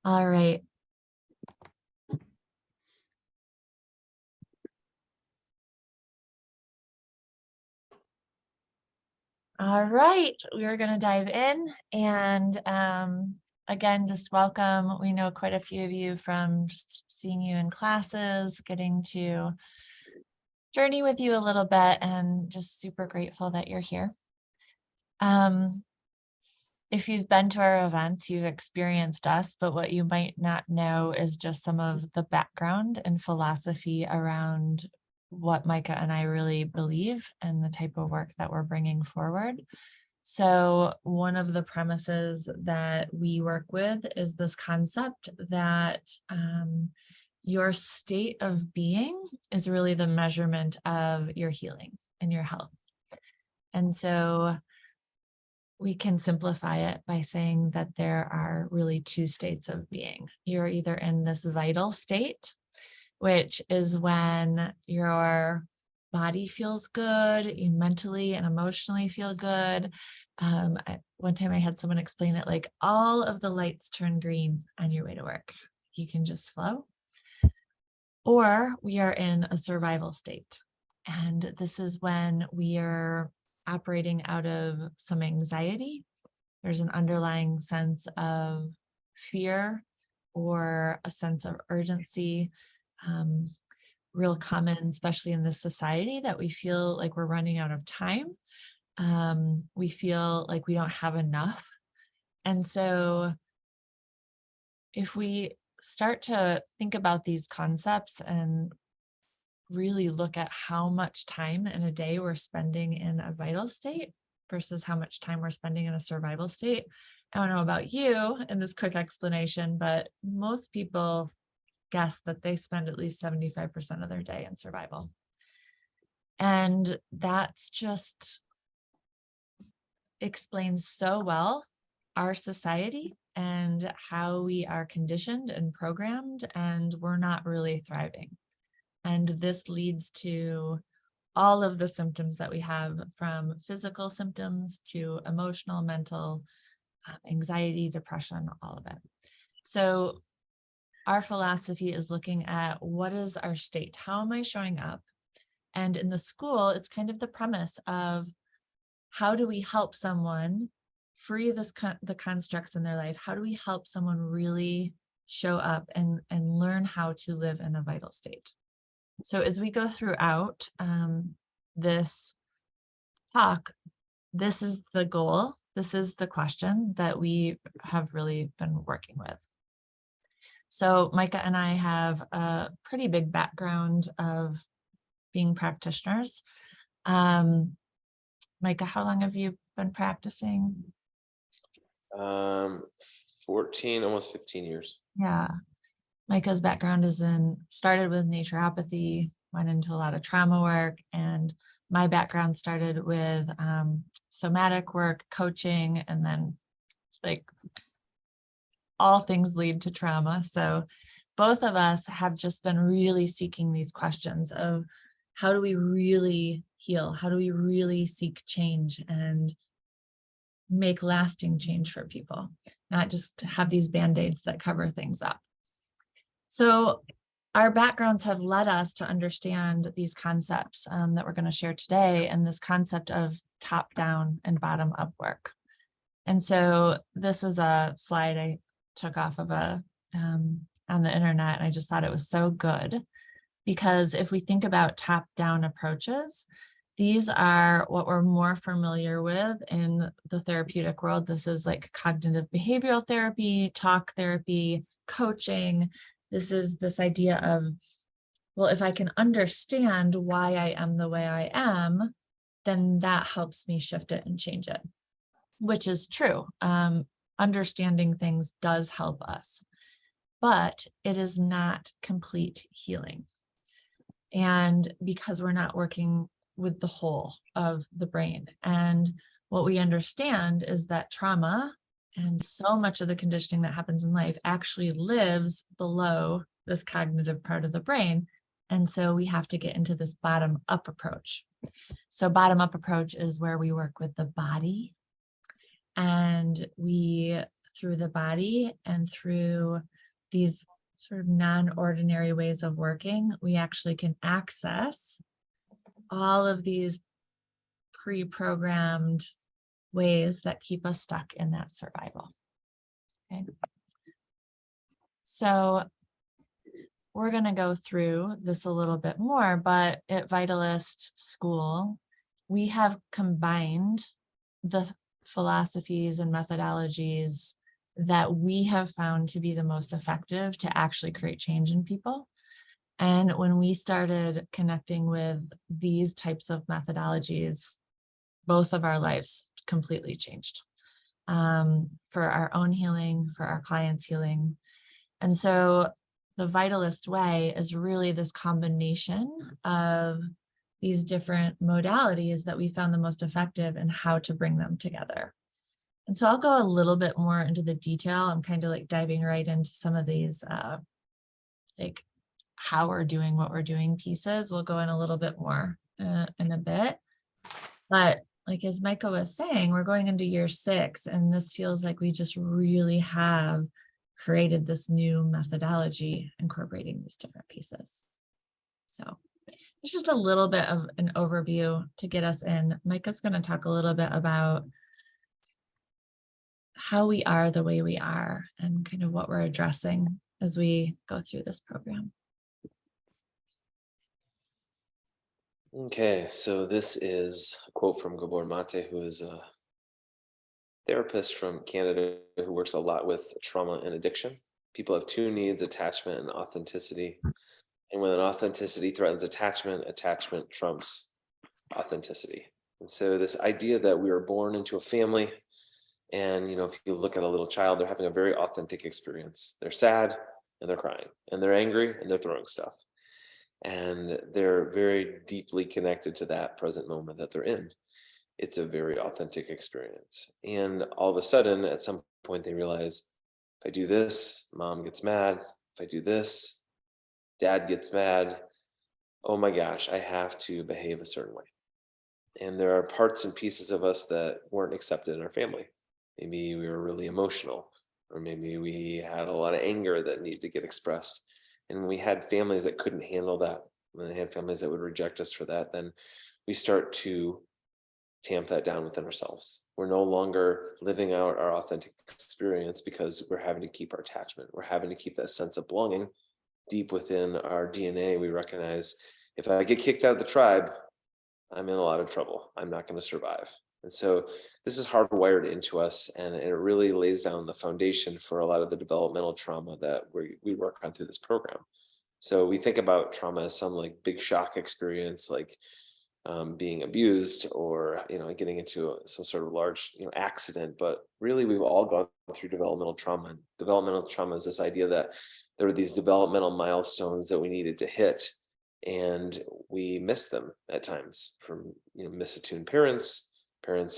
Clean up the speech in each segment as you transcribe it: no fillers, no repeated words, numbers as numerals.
All right. All right, we are going to dive in and again, just welcome. We know quite a few of you from just seeing you in classes, getting to journey with you a little bit, and just super grateful that you're here. If you've been to our events, you've experienced us, but what you might not know is just some of the background and philosophy around what Micah and I really believe and the type of work that we're bringing forward. So one of the premises that we work with is this concept that your state of being is really the measurement of your healing and your health. And so we can simplify it by saying that there are really two states of being. You're either in this vital state, which is when your body feels good, you mentally and emotionally feel good. One time I had someone explain it like all of the lights turn green on your way to work. You can just flow. Or we are in a survival state. And this is when we are operating out of some anxiety. There's an underlying sense of fear or a sense of urgency, real common, especially in this society, that we feel like we're running out of time. We feel like we don't have enough. And so if we start to think about these concepts and really look at how much time in a day we're spending in a vital state versus how much time we're spending in a survival state. I don't know about you in this quick explanation, but most people guess that they spend at least 75% of their day in survival. And that's just explains so well our society and how we are conditioned and programmed, and we're not really thriving. And this leads to all of the symptoms that we have, from physical symptoms to emotional, mental, anxiety, depression, all of it. So our philosophy is looking at what is our state? How am I showing up? And in the school, it's kind of the premise of how do we help someone free the constructs in their life? How do we help someone really show up and learn how to live in a vital state? So as we go throughout this talk, this is the goal. This is the question that we have really been working with. So Micah and I have a pretty big background of being practitioners. Micah, how long have you been practicing? 14, almost 15 years. Yeah. Micah's background started with naturopathy, went into a lot of trauma work, and my background started with somatic work, coaching, and then like all things lead to trauma. So both of us have just been really seeking these questions of how do we really heal? How do we really seek change and make lasting change for people, not just have these band-aids that cover things up? So our backgrounds have led us to understand these concepts that we're going to share today, and this concept of top-down and bottom-up work. And so this is a slide I took off of on the internet, and I just thought it was so good, because if we think about top-down approaches, these are what we're more familiar with in the therapeutic world. This is like cognitive behavioral therapy, talk therapy, coaching. This is this idea of, well, if I can understand why I am the way I am, then that helps me shift it and change it, which is true. Understanding things does help us, but it is not complete healing. And because we're not working with the whole of the brain. And what we understand is that trauma and so much of the conditioning that happens in life actually lives below this cognitive part of the brain. And so we have to get into this bottom-up approach. So bottom-up approach is where we work with the body, and we, through the body and through these sort of non-ordinary ways of working, we actually can access all of these pre-programmed ways that keep us stuck in that survival. Okay. So we're going to go through this a little bit more, but at Vitalist School, we have combined the philosophies and methodologies that we have found to be the most effective to actually create change in people. And when we started connecting with these types of methodologies, both of our lives completely changed, for our own healing, for our clients' healing. And so the Vitalist way is really this combination of these different modalities that we found the most effective and how to bring them together. And so I'll go a little bit more into the detail. I'm kind of like diving right into some of these, like how we're doing what we're doing pieces. We'll go in a little bit more in a bit. But like as Micah was saying, we're going into year 6, and this feels like we just really have created this new methodology incorporating these different pieces. So it's just a little bit of an overview to get us in. Micah's going to talk a little bit about how we are the way we are and kind of what we're addressing as we go through this program. Okay, so this is a quote from Gabor Mate, who is a therapist from Canada who works a lot with trauma and addiction. People have 2 needs: attachment and authenticity. And when an authenticity threatens attachment, attachment trumps authenticity. And so this idea that we were born into a family, and if you look at a little child, they're having a very authentic experience. They're sad and they're crying, and they're angry and they're throwing stuff. And they're very deeply connected to that present moment that they're in. It's a very authentic experience. And all of a sudden, at some point, they realize, if I do this, mom gets mad. If I do this, dad gets mad. Oh my gosh, I have to behave a certain way. And there are parts and pieces of us that weren't accepted in our family. Maybe we were really emotional, or maybe we had a lot of anger that needed to get expressed. And when we had families that couldn't handle that, when they had families that would reject us for that, then we start to tamp that down within ourselves. We're no longer living out our authentic experience because we're having to keep our attachment. We're having to keep that sense of belonging deep within our DNA. We recognize, if I get kicked out of the tribe, I'm in a lot of trouble. I'm not going to survive. And so this is hardwired into us, and it really lays down the foundation for a lot of the developmental trauma that we work on through this program. So we think about trauma as some like big shock experience, like being abused, or getting into some sort of large accident. But really, we've all gone through developmental trauma. And developmental trauma is this idea that there were these developmental milestones that we needed to hit, and we missed them at times from misattuned parents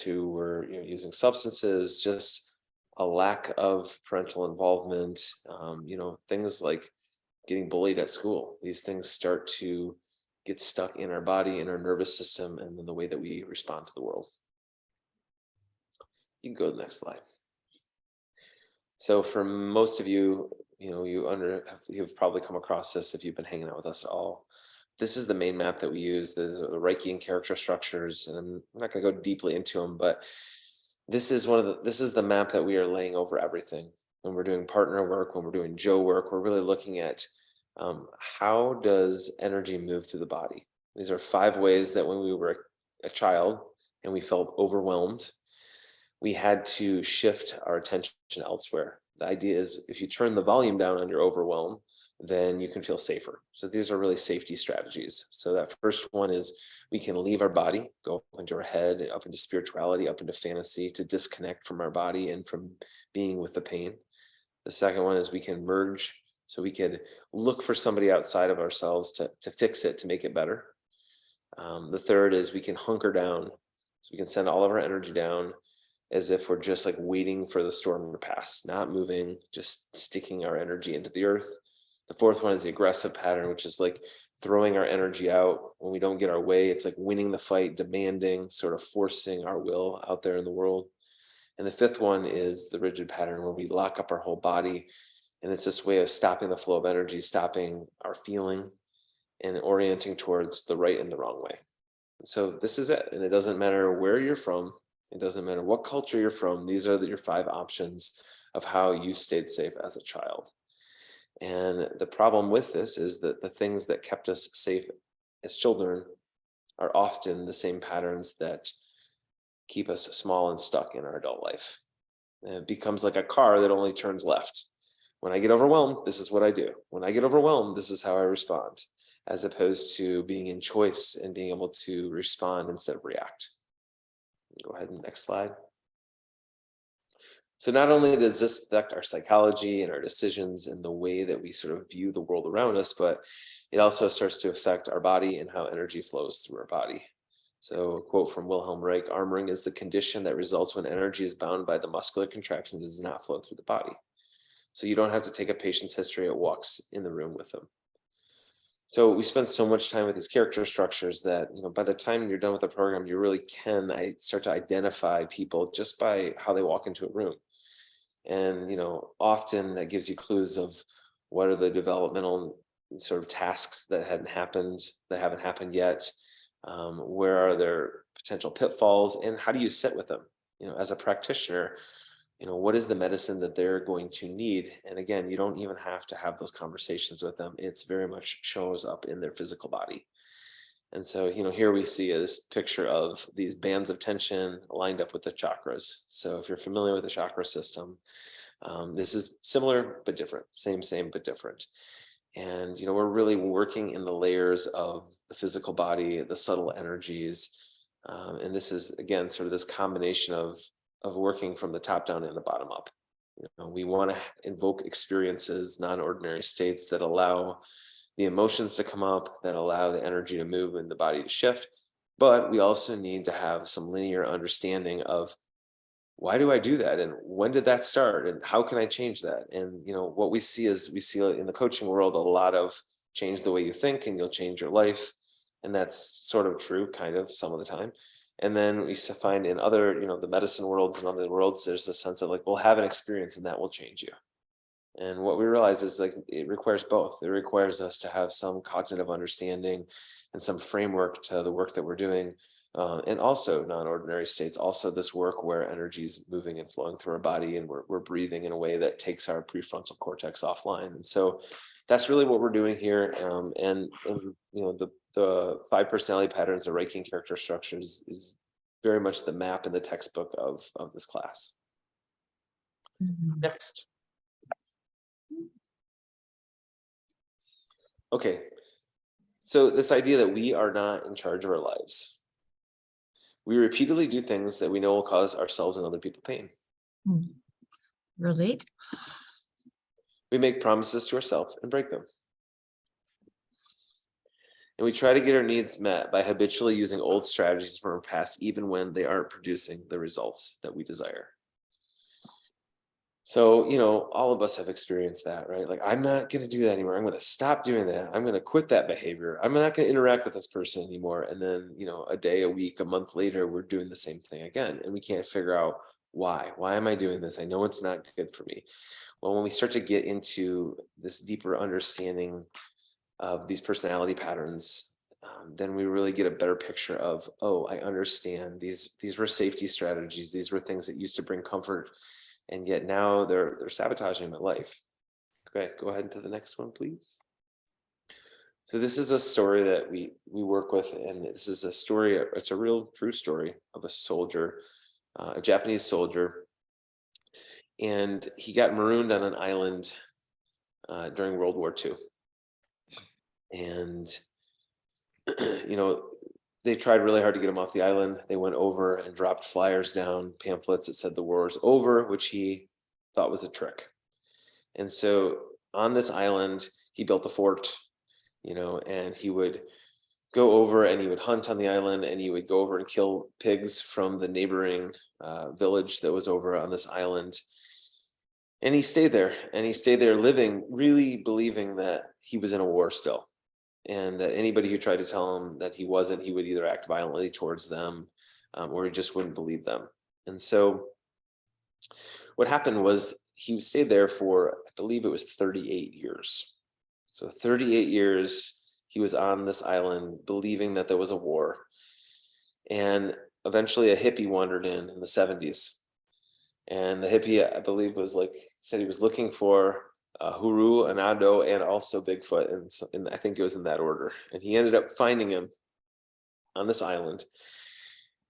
who were using substances, just a lack of parental involvement, things like getting bullied at school. These things start to get stuck in our body, in our nervous system, and then the way that we respond to the world. You can go to the next slide. So for most of you, you've probably come across this if you've been hanging out with us at all. This is the main map that we use, the Reichian character structures, and I'm not going to go deeply into them, but this is the map that we are laying over everything. When we're doing partner work, when we're doing Joe work, we're really looking at how does energy move through the body. These are 5 ways that when we were a child and we felt overwhelmed, we had to shift our attention elsewhere. The idea is, if you turn the volume down on your overwhelm, then you can feel safer. So these are really safety strategies. So that first one is, we can leave our body, go up into our head, up into spirituality, up into fantasy, to disconnect from our body and from being with the pain. The second one is, we can merge. So we could look for somebody outside of ourselves to fix it, to make it better. The third is, we can hunker down. So we can send all of our energy down, as if we're just like waiting for the storm to pass, not moving, just sticking our energy into the earth. The fourth one is the aggressive pattern, which is like throwing our energy out when we don't get our way. It's like winning the fight, demanding, sort of forcing our will out there in the world. And the fifth one is the rigid pattern, where we lock up our whole body, And it's this way of stopping the flow of energy, stopping our feeling, and orienting towards the right and the wrong way. So this is it. And it doesn't matter where you're from. It doesn't matter what culture you're from. These are your 5 options of how you stayed safe as a child. And the problem with this is that the things that kept us safe as children are often the same patterns that keep us small and stuck in our adult life. And it becomes like a car that only turns left. When I get overwhelmed, this is what I do. When I get overwhelmed, this is how I respond, as opposed to being in choice and being able to respond instead of react. Go ahead and next slide. So not only does this affect our psychology and our decisions and the way that we sort of view the world around us, but it also starts to affect our body and how energy flows through our body. So a quote from Wilhelm Reich: armoring is the condition that results when energy is bound by the muscular contraction and does not flow through the body. So you don't have to take a patient's history, it walks in the room with them. So we spend so much time with these character structures that, by the time you're done with the program, you really can start to identify people just by how they walk into a room. And, often that gives you clues of what are the developmental sort of tasks that haven't happened yet. Where are their potential pitfalls, and how do you sit with them? As a practitioner, what is the medicine that they're going to need? And again, you don't even have to have those conversations with them. It's very much shows up in their physical body. And so, here we see this picture of these bands of tension lined up with the chakras. So if you're familiar with the chakra system, this is similar but different, same but different. And, we're really working in the layers of the physical body, the subtle energies. And this is, again, sort of this combination of working from the top down and the bottom up. We want to invoke experiences, non-ordinary states that allow the emotions to come up, that allow the energy to move and the body to shift. But we also need to have some linear understanding of, why do I do that? And when did that start? And how can I change that? And, what we see in the coaching world, a lot of change the way you think and you'll change your life. And that's sort of true, kind of, some of the time. And then we find in other, the medicine worlds and other worlds, there's a sense of like, we'll have an experience and that will change you. And what we realize is like, it requires both. It requires us to have some cognitive understanding and some framework to the work that we're doing. And also non-ordinary states, also this work where energy is moving and flowing through our body, and we're breathing in a way that takes our prefrontal cortex offline. And so that's really what we're doing here. And the 5 personality patterns, the Reichian character structures, is very much the map in the textbook of this class. Next. Okay. So this idea that we are not in charge of our lives. We repeatedly do things that we know will cause ourselves and other people pain. Relate. We make promises to ourselves and break them. And we try to get our needs met by habitually using old strategies from our past, even when they aren't producing the results that we desire. So, all of us have experienced that, right? Like, I'm not going to do that anymore. I'm going to stop doing that. I'm going to quit that behavior. I'm not going to interact with this person anymore. And then, a day, a week, a month later, we're doing the same thing again. And we can't figure out why. Why am I doing this? I know it's not good for me. Well, when we start to get into this deeper understanding of these personality patterns, then we really get a better picture of, oh, I understand. These were safety strategies. These were things that used to bring comfort. And yet now they're sabotaging my life. Okay, go ahead to the next one, please. So this is a story that we work with, and this is a story, it's a real true story of a soldier, a Japanese soldier. And he got marooned on an island during World War II. And, they tried really hard to get him off the island. They went over and dropped flyers down, pamphlets that said the war is over, which he thought was a trick. And so on this island, he built a fort, and he would go over and he would hunt on the island, and he would go over and kill pigs from the neighboring village that was over on this island. And he stayed there living, really believing that he was in a war still. And that anybody who tried to tell him that he wasn't, he would either act violently towards them or he just wouldn't believe them. And so what happened was he stayed there for believe it was 38 years. So 38 years he was on this island believing that there was a war. And eventually a hippie wandered in the 70s. And the hippie, I believe, said he was looking for Huru, Anado, and also Bigfoot. And I think it was in that order. And he ended up finding him on this island.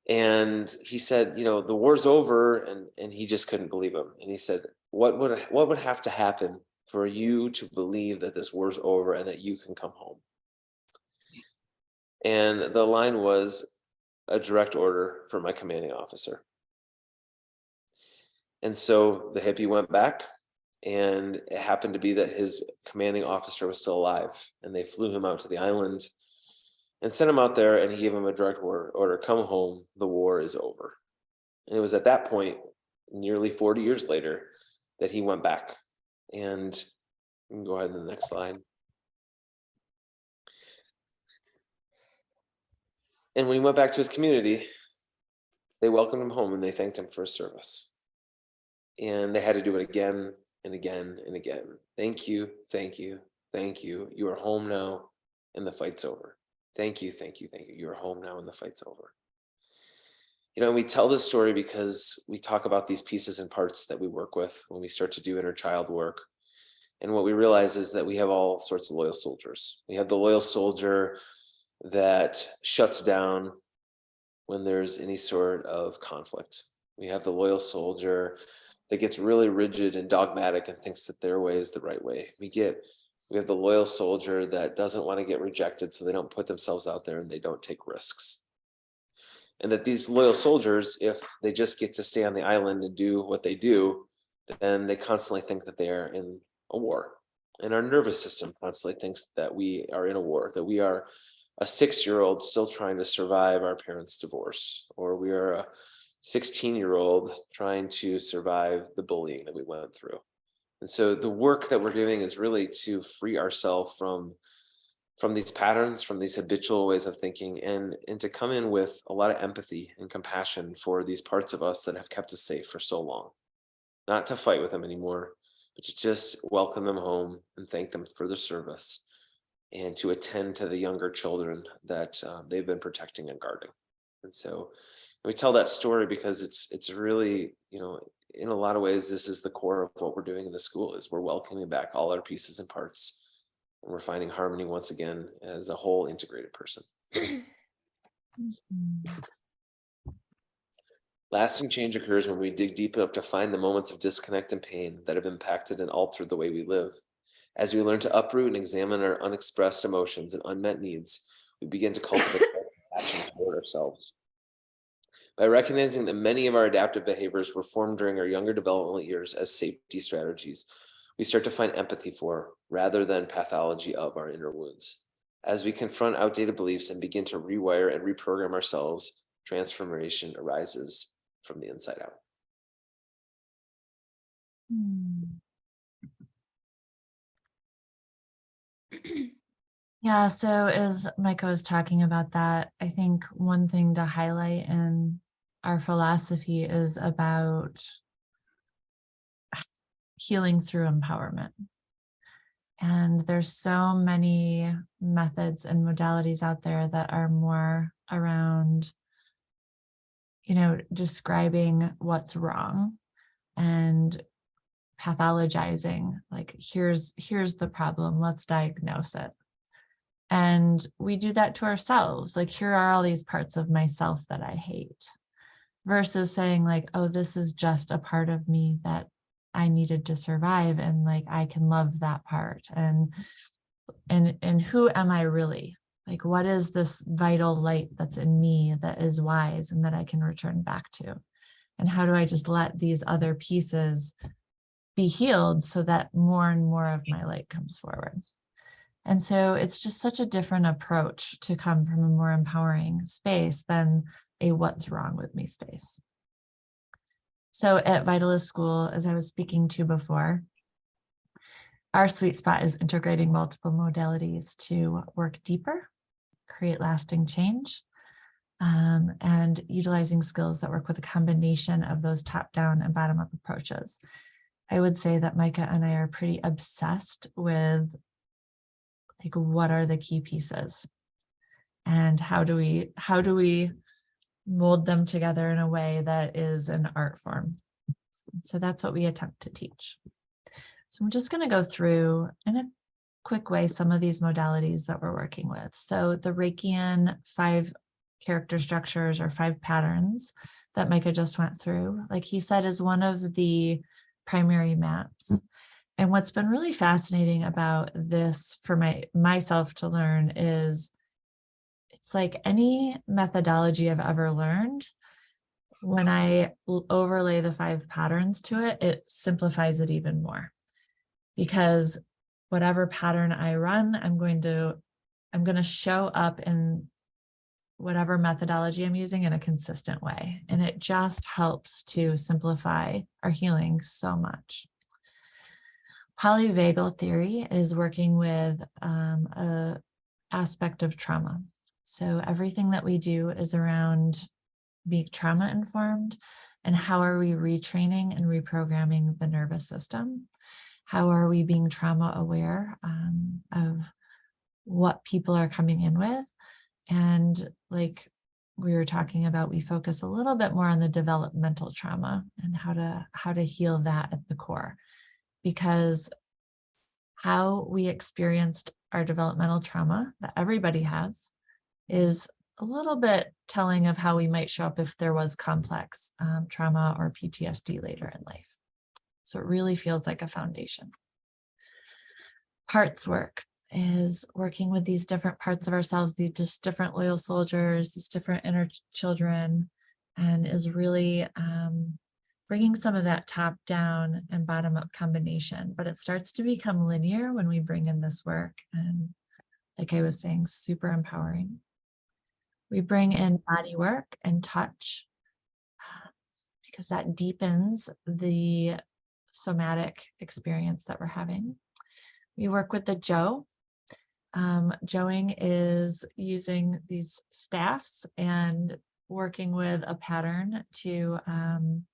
And he said, the war's over, and he just couldn't believe him. And he said, what would have to happen for you to believe that this war's over and that you can come home? And the line was, a direct order from my commanding officer. And so the hippie went back, and it happened to be that his commanding officer was still alive, and they flew him out to the island and sent him out there, and he gave him a direct order, come home, the war is over. And it was at that point, nearly 40 years later, that he went back. And you can go ahead to the next slide. And when he went back to his community, they welcomed him home and they thanked him for his service. And they had to do it again and again and again. Thank you, thank you, thank you. You are home now and the fight's over. Thank you, thank you, thank you. You are home now and the fight's over. We tell this story because we talk about these pieces and parts that we work with when we start to do inner child work. And what we realize is that we have all sorts of loyal soldiers. We have the loyal soldier that shuts down when there's any sort of conflict. We have the loyal soldier that gets really rigid and dogmatic and thinks that their way is the right way. We have the loyal soldier that doesn't want to get rejected, so they don't put themselves out there and they don't take risks. And that these loyal soldiers, if they just get to stay on the island and do what they do, then they constantly think that they are in a war. And our nervous system constantly thinks that we are in a war, that we are a 6-year-old still trying to survive our parents' divorce, or we are a 16-year-old trying to survive the bullying that we went through. And so the work that we're doing is really to free ourselves from these patterns, from these habitual ways of thinking, and to come in with a lot of empathy and compassion for these parts of us that have kept us safe for so long. Not to fight with them anymore, but to just welcome them home and thank them for their service, and to attend to the younger children that they've been protecting and guarding. And so we tell that story because it's really, in a lot of ways, this is the core of what we're doing in the school, is we're welcoming back all our pieces and parts. And we're finding harmony once again as a whole integrated person. Lasting change occurs when we dig deep enough to find the moments of disconnect and pain that have impacted and altered the way we live. As we learn to uproot and examine our unexpressed emotions and unmet needs, we begin to cultivate compassion toward ourselves. By recognizing that many of our adaptive behaviors were formed during our younger developmental years as safety strategies, we start to find empathy for, rather than pathology of, our inner wounds. As we confront outdated beliefs and begin to rewire and reprogram ourselves, transformation arises from the inside out. Yeah, so as Micah was talking about that, I think one thing to highlight in our philosophy is about healing through empowerment. And there's so many methods and modalities out there that are more around, describing what's wrong and pathologizing, like here's the problem, let's diagnose it. And we do that to ourselves. Like, here are all these parts of myself that I hate, versus saying like, oh, this is just a part of me that I needed to survive. And like, I can love that part. And who am I really? Like, what is this vital light that's in me that is wise and that I can return back to? And how do I just let these other pieces be healed so that more and more of my light comes forward? And so it's just such a different approach to come from a more empowering space than a what's wrong with me space. So at Vitalist School, as I was speaking to before, our sweet spot is integrating multiple modalities to work deeper, create lasting change, and utilizing skills that work with a combination of those top-down and bottom-up approaches. I would say that Micah and I are pretty obsessed with like what are the key pieces and how do we mold them together in a way that is an art form. So that's what we attempt to teach. So I'm just going to go through in a quick way some of these modalities that we're working with. So the Reikian 5 character structures or 5 patterns that Micah just went through, like he said, is one of the primary maps. And what's been really fascinating about this for myself to learn is it's like any methodology I've ever learned, when I overlay the 5 patterns to it, it simplifies it even more. Because whatever pattern I run, I'm going to show up in whatever methodology I'm using in a consistent way. And it just helps to simplify our healing so much. Polyvagal theory is working with a aspect of trauma. So everything that we do is around being trauma informed, and how are we retraining and reprogramming the nervous system? How are we being trauma aware of what people are coming in with? And like we were talking about, we focus a little bit more on the developmental trauma and how to heal that at the core, because how we experienced our developmental trauma that everybody has is a little bit telling of how we might show up if there was complex trauma or PTSD later in life. So it really feels like a foundation. Parts work is working with these different parts of ourselves, these just different loyal soldiers, these different inner children, and is really bringing some of that top down and bottom up combination. But it starts to become linear when we bring in this work. And like I was saying, super empowering. We bring in body work and touch because that deepens the somatic experience that we're having. We work with the Joe. Joeing is using these staffs and working with a pattern to kind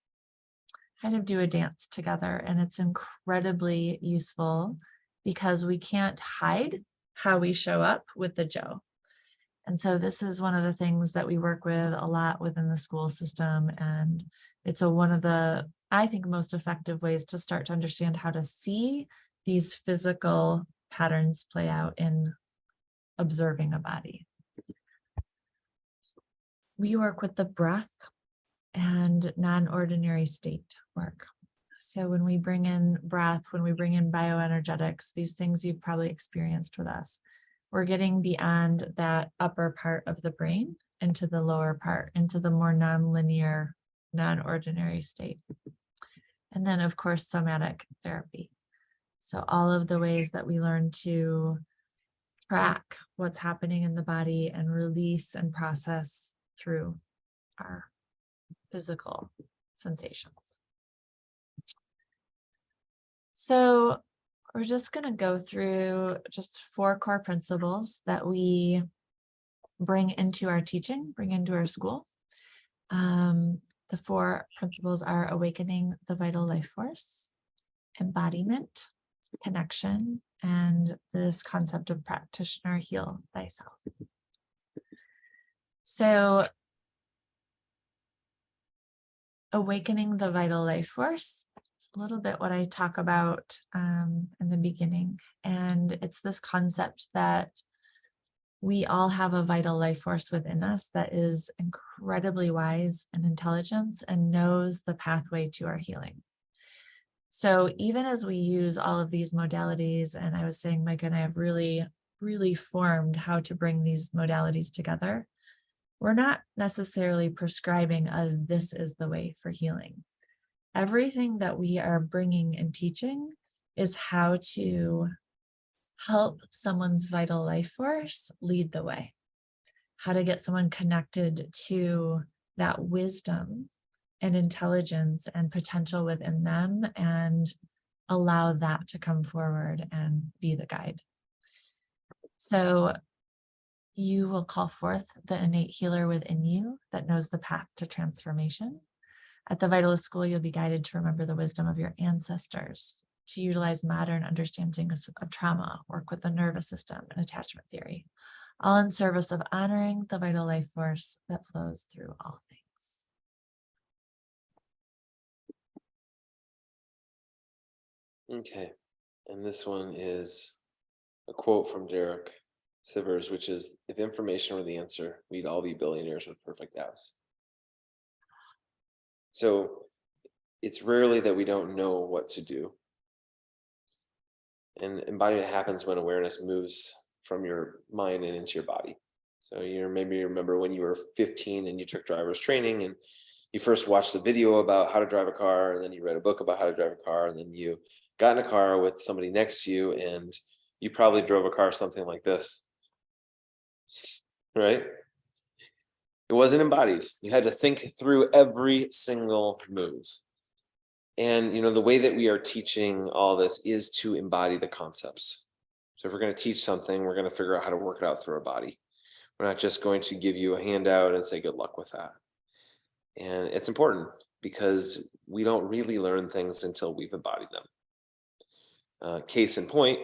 of do a dance together. And it's incredibly useful because we can't hide how we show up with the Joe. And so this is one of the things that we work with a lot within the school system. And it's one of the, I think, most effective ways to start to understand how to see these physical patterns play out in observing a body. We work with the breath and non-ordinary state work. So when we bring in breath, when we bring in bioenergetics, these things you've probably experienced with us, we're getting beyond that upper part of the brain into the lower part, into the more non-linear, non-ordinary state. And then, of course, somatic therapy. So all of the ways that we learn to track what's happening in the body and release and process through our physical sensations. So we're just going to go through just 4 core principles that we bring into our teaching, bring into our school. The 4 principles are awakening the vital life force, embodiment, connection, and this concept of practitioner heal thyself. So awakening the vital life force, it's a little bit what I talk about in the beginning. And it's this concept that we all have a vital life force within us that is incredibly wise and intelligent and knows the pathway to our healing. So even as we use all of these modalities, and I was saying, Micah and I have really, really formed how to bring these modalities together, we're not necessarily prescribing this is the way for healing. Everything that we are bringing and teaching is how to help someone's vital life force lead the way, how to get someone connected to that wisdom and intelligence and potential within them and allow that to come forward and be the guide. So you will call forth the innate healer within you that knows the path to transformation. At the Vitalist School, you'll be guided to remember the wisdom of your ancestors, to utilize modern understandings of trauma, work with the nervous system and attachment theory, all in service of honoring the vital life force that flows through all things. Okay. And this one is a quote from Derek Sivers, which is, if information were the answer, we'd all be billionaires with perfect apps. So it's rarely that we don't know what to do. And embodiment happens when awareness moves from your mind and into your body. So maybe you remember when you were 15 and you took driver's training, and you first watched a video about how to drive a car, and then you read a book about how to drive a car, and then you got in a car with somebody next to you, and you probably drove a car something like this, right? It wasn't embodied. You had to think through every single move. And the way that we are teaching all this is to embody the concepts. So if we're going to teach something, we're going to figure out how to work it out through our body. We're not just going to give you a handout and say good luck with that. And it's important because we don't really learn things until we've embodied them. Case in point,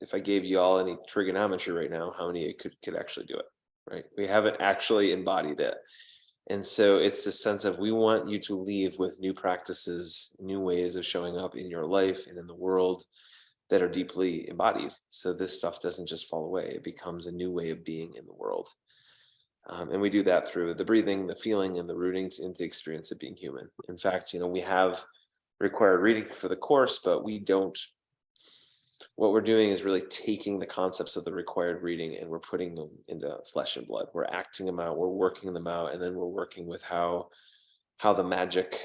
if I gave you all any trigonometry right now, how many could actually do it, right? We haven't actually embodied it. And so it's the sense of, we want you to leave with new practices, new ways of showing up in your life and in the world that are deeply embodied. So this stuff doesn't just fall away. It becomes a new way of being in the world. And we do that through the breathing, the feeling, and the rooting into the experience of being human. In fact, we have required reading for the course, but we don't. What we're doing is really taking the concepts of the required reading and we're putting them into flesh and blood. We're acting them out, we're working them out, and then we're working with how the magic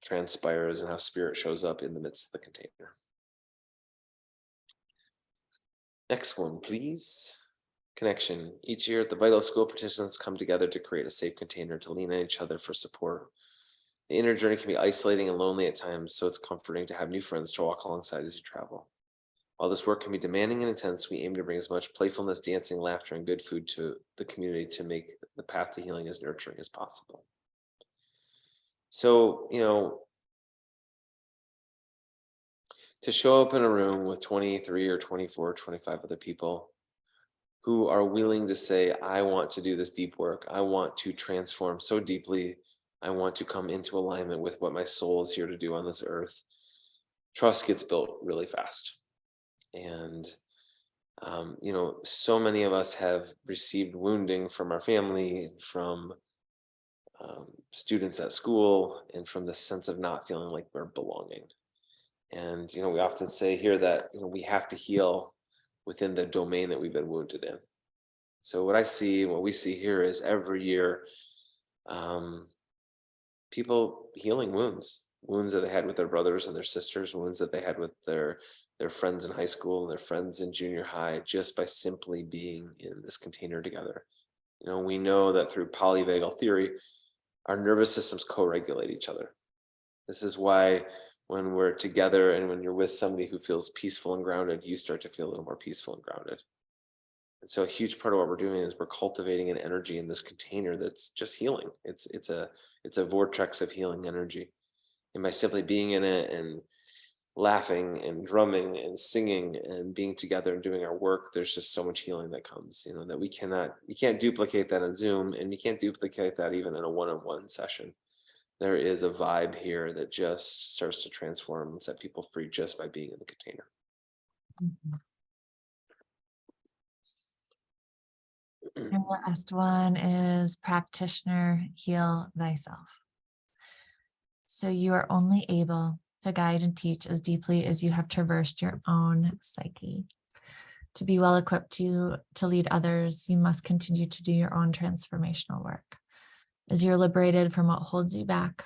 transpires and how spirit shows up in the midst of the container. Next one, please. Connection. Each year at the Vital School, participants come together to create a safe container to lean on each other for support. The inner journey can be isolating and lonely at times, so it's comforting to have new friends to walk alongside as you travel. While this work can be demanding and intense, we aim to bring as much playfulness, dancing, laughter, and good food to the community to make the path to healing as nurturing as possible. So, to show up in a room with 23 or 24 or 25 other people who are willing to say, I want to do this deep work. I want to transform so deeply. I want to come into alignment with what my soul is here to do on this earth. Trust gets built really fast. And, so many of us have received wounding from our family, from students at school, and from the sense of not feeling like we're belonging. And, we often say here that, we have to heal within the domain that we've been wounded in. So what we see here is every year, people healing wounds that they had with their brothers and their sisters, wounds that they had with their friends in high school and their friends in junior high, just by simply being in this container together. We know that through polyvagal theory, our nervous systems co-regulate each other. This is why when we're together and when you're with somebody who feels peaceful and grounded, you start to feel a little more peaceful and grounded. And so a huge part of what we're doing is we're cultivating an energy in this container that's just healing. It's a vortex of healing energy. And by simply being in it and laughing and drumming and singing and being together and doing our work, there's just so much healing that comes, that you can't duplicate that on Zoom, and you can't duplicate that even in a one-on-one session. There is a vibe here that just starts to transform and set people free just by being in the container. Mm-hmm. And the last one is practitioner, heal thyself. So you are only able to guide and teach as deeply as you have traversed your own psyche. To be well equipped to lead others, you must continue to do your own transformational work. As you're liberated from what holds you back,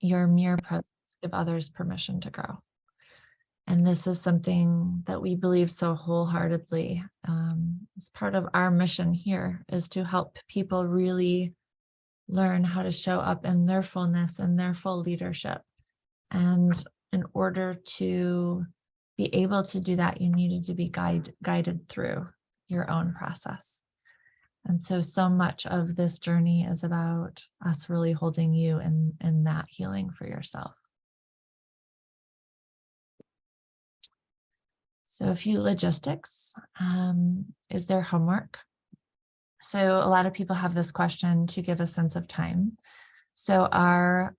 your mere presence give others permission to grow. And this is something that we believe so wholeheartedly. As part of our mission here is to help people really learn how to show up in their fullness and their full leadership. And in order to be able to do that, you needed to be guided through your own process. And so much of this journey is about us really holding you in that healing for yourself. So a few logistics. Is there homework? So a lot of people have this question to give a sense of time. So our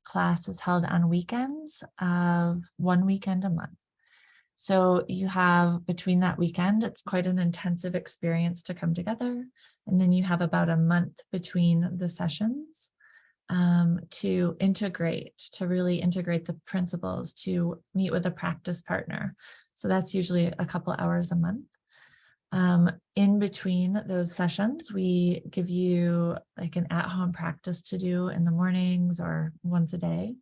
class is held on weekends of 1 weekend a month. So you have between that weekend, it's quite an intensive experience to come together. And then you have about a month between the sessions to integrate, to really integrate the principles, to meet with a practice partner. So that's usually a couple hours a month. In between those sessions, we give you like an at-home practice to do in the mornings or once a day.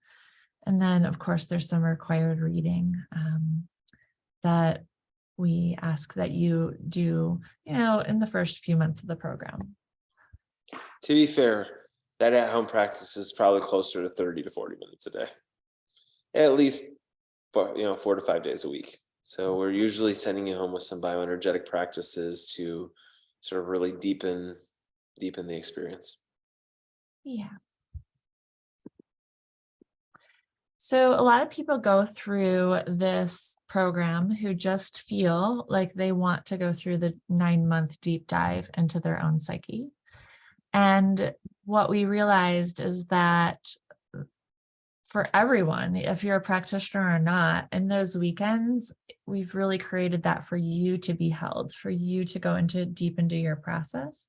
And then, of course, there's some required reading that we ask that you do, in the first few months of the program. To be fair, that at-home practice is probably closer to 30 to 40 minutes a day, at least 4 to 5 days a week. So we're usually sending you home with some bioenergetic practices to sort of really deepen the experience. Yeah. So a lot of people go through this program who just feel like they want to go through the 9-month deep dive into their own psyche. And what we realized is that for everyone, if you're a practitioner or not, in those weekends, we've really created that for you to be held, for you to go deep into your process.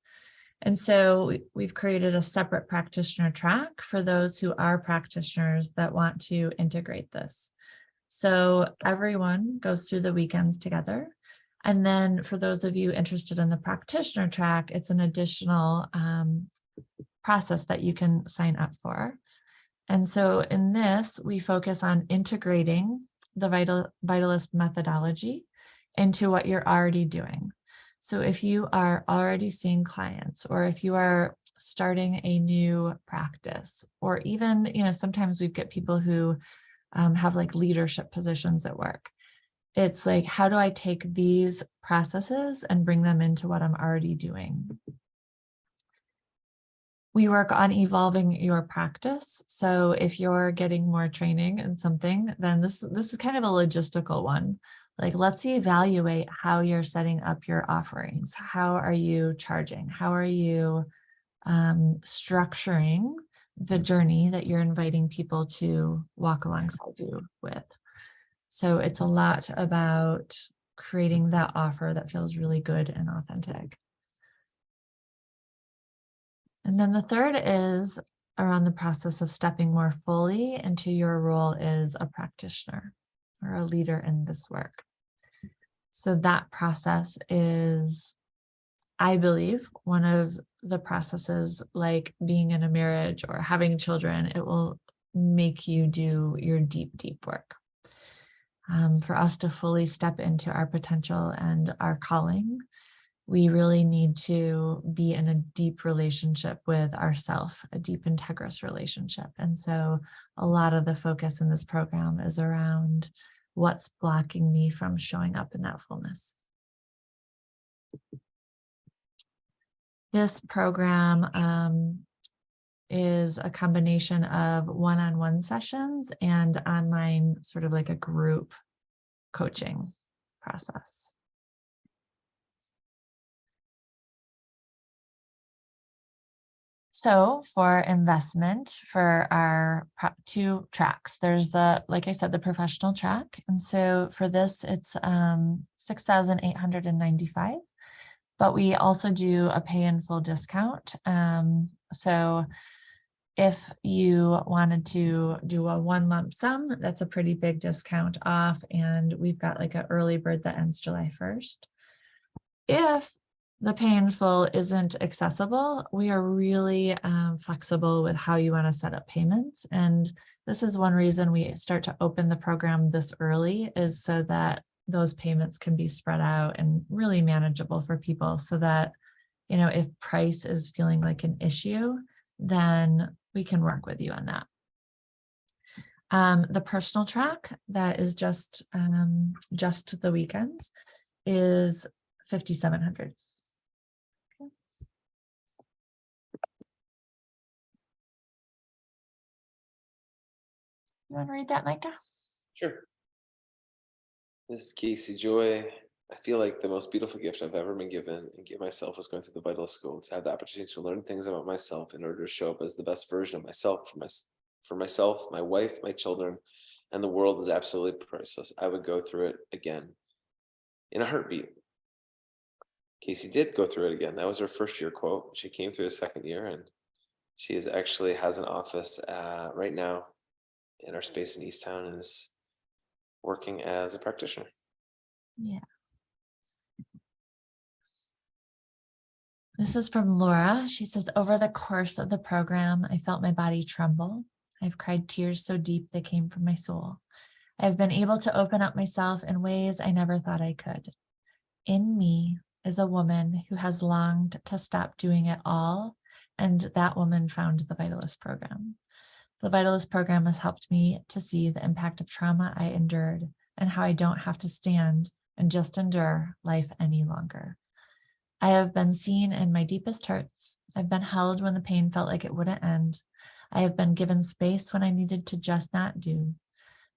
And so we've created a separate practitioner track for those who are practitioners that want to integrate this. So everyone goes through the weekends together. And then for those of you interested in the practitioner track, it's an additional process that you can sign up for. And so in this, we focus on integrating the Vitalist methodology into what you're already doing. So if you are already seeing clients, or if you are starting a new practice, or even, sometimes we get people who have like leadership positions at work. It's like, how do I take these processes and bring them into what I'm already doing? We work on evolving your practice. So if you're getting more training in something, then this is kind of a logistical one. Like, let's evaluate how you're setting up your offerings. How are you charging? How are you structuring the journey that you're inviting people to walk alongside you with? So it's a lot about creating that offer that feels really good and authentic. And then the third is around the process of stepping more fully into your role as a practitioner or a leader in this work. So that process is, I believe, one of the processes like being in a marriage or having children. It will make you do your deep, deep work. For us to fully step into our potential and our calling, we really need to be in a deep relationship with ourself, a deep integrous relationship. And so a lot of the focus in this program is around what's blocking me from showing up in that fullness. This program is a combination of one-on-one sessions and online, sort of like a group coaching process. So for investment, for our two tracks, there's like I said, the professional track. And so for this, it's $6,895, but we also do a pay in full discount. So if you wanted to do a one lump sum, that's a pretty big discount off. And we've got like an early bird that ends July 1st. If the pay in full isn't accessible, we are really flexible with how you want to set up payments. And this is one reason we start to open the program this early, is so that those payments can be spread out and really manageable for people, so that, if price is feeling like an issue, then we can work with you on that. The personal track that is just the weekends is $5,700. You want to read that, Micah? Sure. This is Casey Joy. I feel like the most beautiful gift I've ever been given and give myself was going through the Vitalist School to have the opportunity to learn things about myself in order to show up as the best version of myself for myself, my wife, my children, and the world is absolutely priceless. I would go through it again in a heartbeat. Casey did go through it again. That was her first year quote. She came through the second year, and she is actually has an office right now in our space in Easttown and is working as a practitioner. Yeah. This is from Laura. She says, over the course of the program, I felt my body tremble. I've cried tears so deep they came from my soul. I've been able to open up myself in ways I never thought I could. In me is a woman who has longed to stop doing it all, and that woman found the Vitalist program. The Vitalist program has helped me to see the impact of trauma I endured and how I don't have to stand and just endure life any longer. I have been seen in my deepest hurts. I've been held when the pain felt like it wouldn't end. I have been given space when I needed to just not do.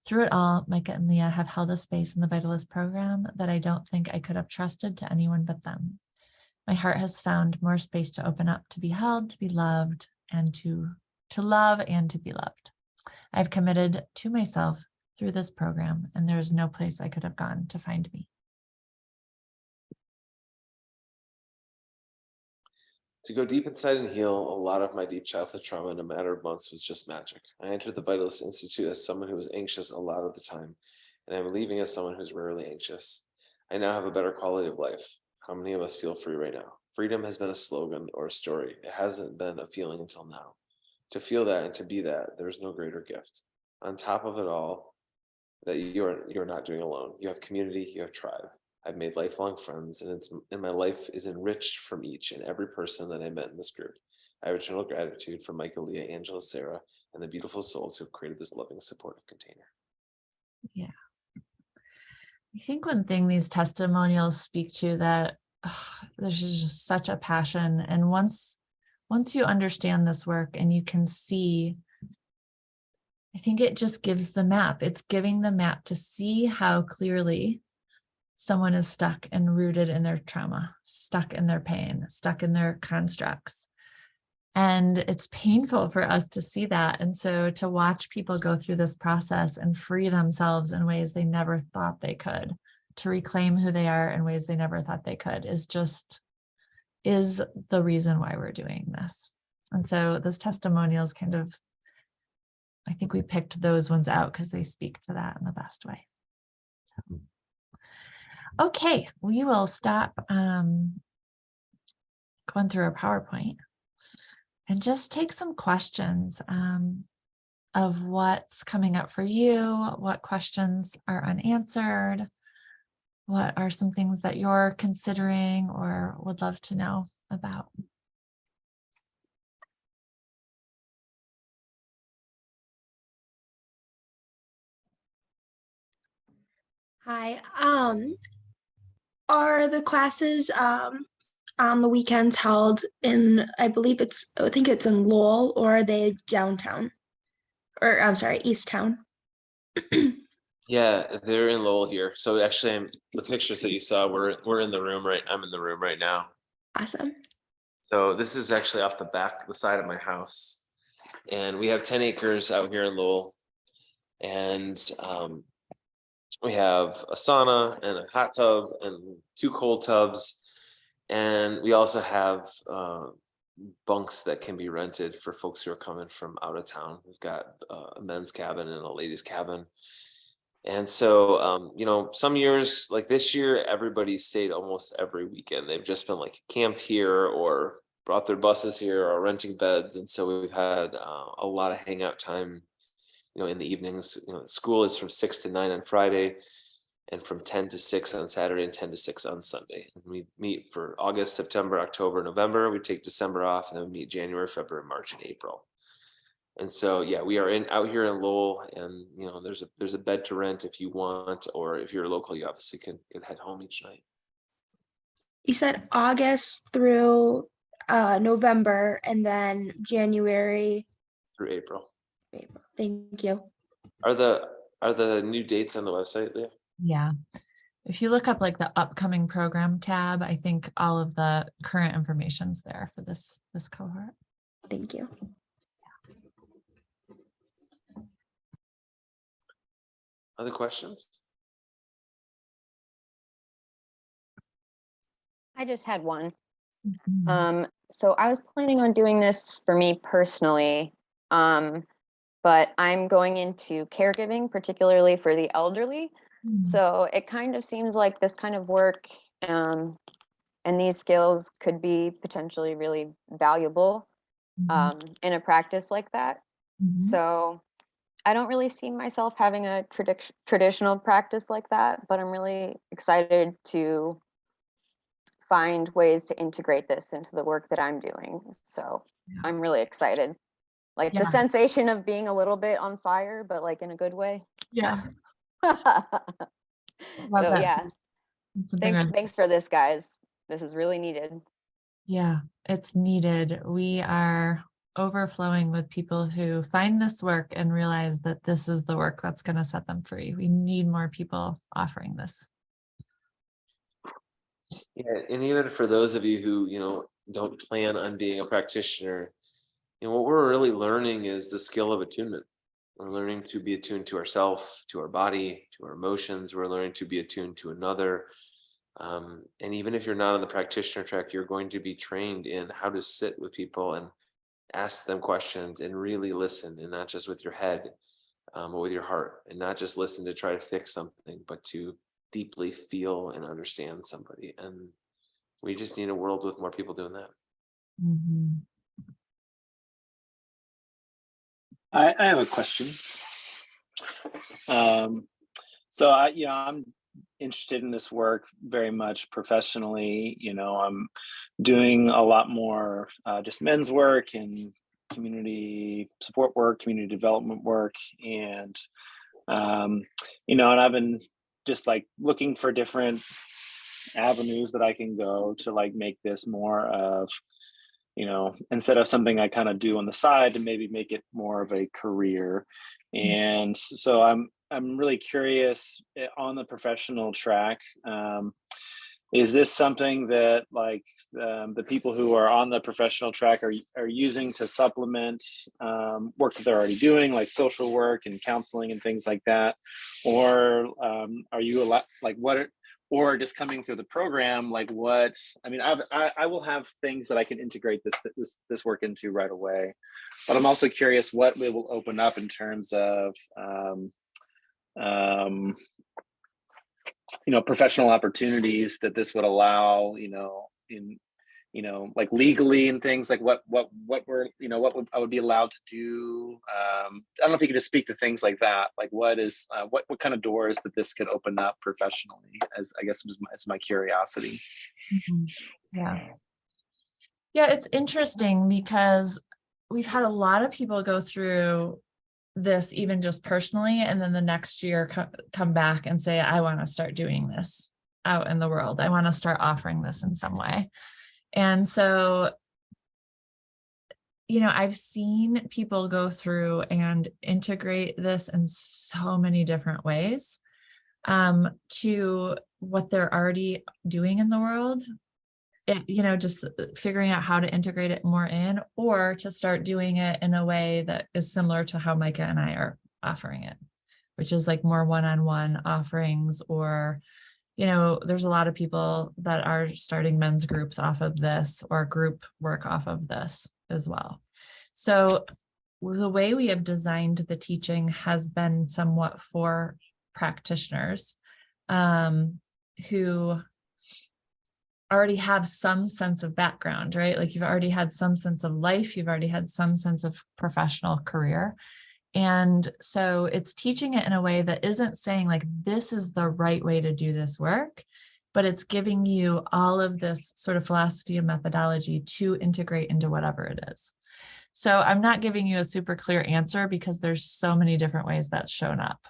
Through it all, Micah and Leah have held a space in the Vitalist program that I don't think I could have trusted to anyone but them. My heart has found more space to open up, to be held, to be loved, and to love and to be loved. I've committed to myself through this program, and there is no place I could have gone to find me. To go deep inside and heal a lot of my deep childhood trauma in a matter of months was just magic. I entered the Vitalist Institute as someone who was anxious a lot of the time, and I'm leaving as someone who's rarely anxious. I now have a better quality of life. How many of us feel free right now? Freedom has been a slogan or a story. It hasn't been a feeling until now. To feel that and to be that, there is no greater gift. On top of it all, that you're not doing alone. You have community, you have tribe. I've made lifelong friends, and my life is enriched from each and every person that I met in this group. I have eternal gratitude for Michael, Leah, Angela, Sarah, and the beautiful souls who have created this loving, supportive container. Yeah. I think one thing these testimonials speak to that there's just such a passion. And once you understand this work and you can see, I think it just gives the map. It's giving the map to see how clearly someone is stuck and rooted in their trauma, stuck in their pain, stuck in their constructs. And it's painful for us to see that. And so to watch people go through this process and free themselves in ways they never thought they could, to reclaim who they are in ways they never thought they could, is the reason why we're doing this. And so those testimonials I think we picked those ones out because they speak to that in the best way. So, okay, we will stop going through our PowerPoint and just take some questions of what's coming up for you, what questions are unanswered, what are some things that you're considering or would love to know about. Hi. Are the classes on the weekends held in, I think it's in Lowell, or are they downtown? Or I'm sorry, Easttown. Yeah, they're in Lowell here. So actually, the pictures that you saw, we're in the room right. I'm in the room right now. Awesome. So this is actually off the side of my house, and we have 10 acres out here in Lowell, and we have a sauna and a hot tub and 2 cold tubs, and we also have bunks that can be rented for folks who are coming from out of town. We've got a men's cabin and a ladies' cabin. And so, some years like this year, everybody stayed almost every weekend. They've just been like camped here or brought their buses here or renting beds. And so we've had a lot of hangout time, in the evenings. School is from 6 to 9 on Friday and from 10 to 6 on Saturday and 10 to 6 on Sunday. And we meet for August, September, October, November. We take December off, and then we meet January, February, March, and April. And so, yeah, we are out here in Lowell, and there's a bed to rent if you want, or if you're local, you obviously can head home each night. You said August through November, and then January Through April. Thank you. Are the new dates on the website, Leah? Yeah. If you look up like the upcoming program tab, I think all of the current information's there for this cohort. Thank you. Other questions? I just had one. Mhm. So I was planning on doing this for me personally, but I'm going into caregiving, particularly for the elderly. Mm. So it kind of seems like this kind of work and these skills could be potentially really valuable Mhm. in a practice like that. Mhm. So I don't really see myself having a traditional practice like that, but I'm really excited to find ways to integrate this into the work that I'm doing. So Yeah. I'm really excited. Like the Yeah. sensation of being a little bit on fire, but like in a good way. Yeah. So Love that. yeah, It's something thanks for this, guys. This is really needed. Yeah, it's needed. We are overflowing with people who find this work and realize that this is the work that's going to set them free. We need more people offering this. Yeah, and even for those of you who, don't plan on being a practitioner, what we're really learning is the skill of attunement. We're learning to be attuned to ourselves, to our body, to our emotions. We're learning to be attuned to another. And even if you're not on the practitioner track, you're going to be trained in how to sit with people and ask them questions and really listen, and not just with your head, but with your heart, and not just listen to try to fix something, but to deeply feel and understand somebody. And we just need a world with more people doing that. Mhm. I have a question. So I'm interested in this work very much professionally. I'm doing a lot more just men's work and community support work, community development work, and and I've been just like looking for different avenues that I can go to like make this more of instead of something I kind of do on the side, to maybe make it more of a career. And so I'm really curious on the professional track. Is this something that like the people who are on the professional track are using to supplement work that they're already doing, like social work and counseling and things like that, or are you a lot like what? Or just coming through the program, like what? I mean, I will have things that I can integrate this work into right away, but I'm also curious what it will open up in terms of um, professional opportunities that this would allow, in like legally and things like what we're I would be allowed to do. I don't know if you could just speak to things like that, like what is what kind of doors that this could open up professionally, as I guess is my curiosity. Mhm. Yeah. Yeah, it's interesting because we've had a lot of people go through this even just personally, and then the next year come back and say, I want to start doing this out in the world. I want to start offering this in some way. And so, I've seen people go through and integrate this in so many different ways to what they're already doing in the world. Just figuring out how to integrate it more in, or to start doing it in a way that is similar to how Micah and I are offering it, which is like more one-on-one offerings, or, there's a lot of people that are starting men's groups off of this, or group work off of this as well. So the way we have designed the teaching has been somewhat for practitioners who already have some sense of background, right? Like you've already had some sense of life, you've already had some sense of professional career. And so it's teaching it in a way that isn't saying like, this is the right way to do this work, but it's giving you all of this sort of philosophy and methodology to integrate into whatever it is. So I'm not giving you a super clear answer because there's so many different ways that's shown up.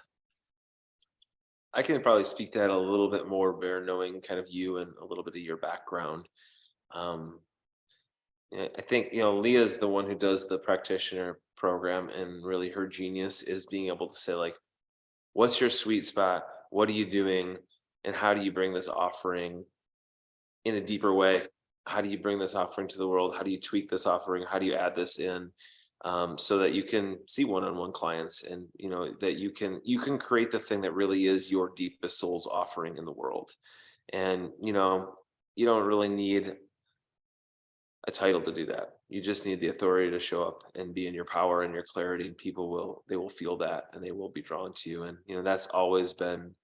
I can probably speak to that a little bit more, Bear, knowing kind of you and a little bit of your background. I think, Leah's the one who does the practitioner program, and really her genius is being able to say, like, what's your sweet spot? What are you doing? And how do you bring this offering in a deeper way? How do you bring this offering to the world? How do you tweak this offering? How do you add this in, so that you can see one-on-one clients, and that you can create the thing that really is your deepest soul's offering in the world. And you don't really need a title to do that. You just need the authority to show up and be in your power and your clarity, and people will feel that, and they will be drawn to you. And that's always been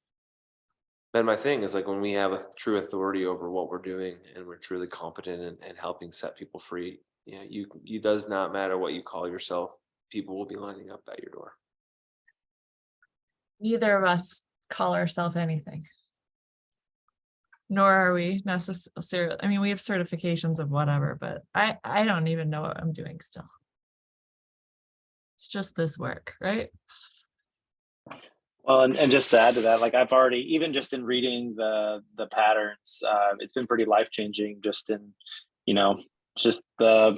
my thing, is like, when we have a true authority over what we're doing and we're truly competent and helping set people free, you does not matter what you call yourself, people will be lining up at your door. Neither of us call ourselves anything. Nor are we necessarily, I mean, we have certifications of whatever, but I don't even know what I'm doing still. It's just this work, right? Well, and just to add to that, like, I've already, even just in reading the patterns, it's been pretty life-changing, just in, just the,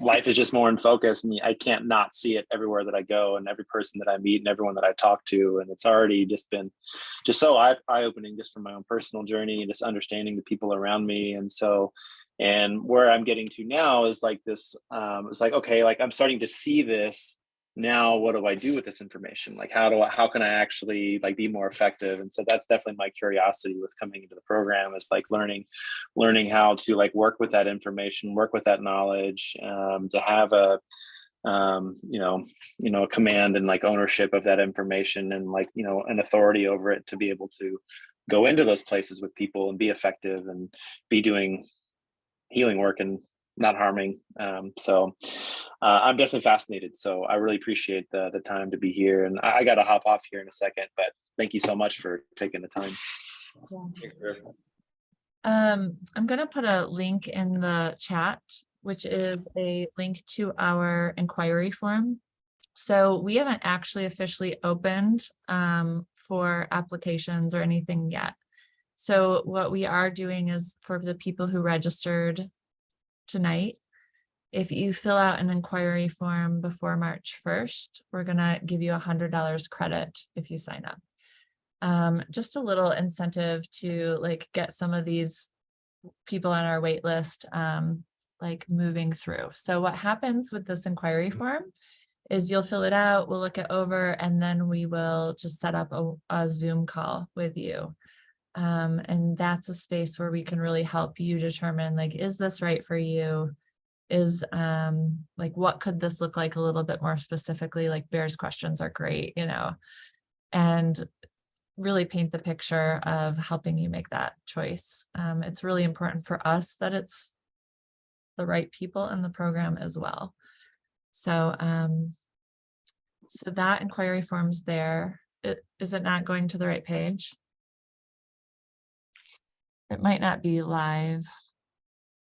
life is just more in focus, and I can't not see it everywhere that I go, and every person that I meet and everyone that I talk to. And it's already just been just so eye-opening, just from my own personal journey and just understanding the people around me. And where I'm getting to now is like this, it's like, okay, like, I'm starting to see this. Now what do I do with this information? Like, how can I actually, like, be more effective? And so that's definitely my curiosity with coming into the program, is like learning how to, like, work with that information, work with that knowledge, to have a command and, like, ownership of that information, and, like, an authority over it, to be able to go into those places with people and be effective and be doing healing work and not harming. So I'm definitely fascinated. So I really appreciate the time to be here. And I got to hop off here in a second, but thank you so much for taking the time. I'm going to put a link in the chat, which is a link to our inquiry form. So we haven't actually officially opened for applications or anything yet. So what we are doing is, for the people who registered tonight, if you fill out an inquiry form before March 1st, we're going to give you $100 credit if you sign up. Just a little incentive to, like, get some of these people on our wait list like, moving through. So what happens with this inquiry form is, you'll fill it out, we'll look it over, and then we will just set up a Zoom call with you. And that's a space where we can really help you determine, like, is this right for you? Is like, what could this look like a little bit more specifically? Like, Bear's questions are great, and really paint the picture of helping you make that choice. It's really important for us that it's the right people in the program as well. So so that inquiry form's there. Is it not going to the right page? It might not be live.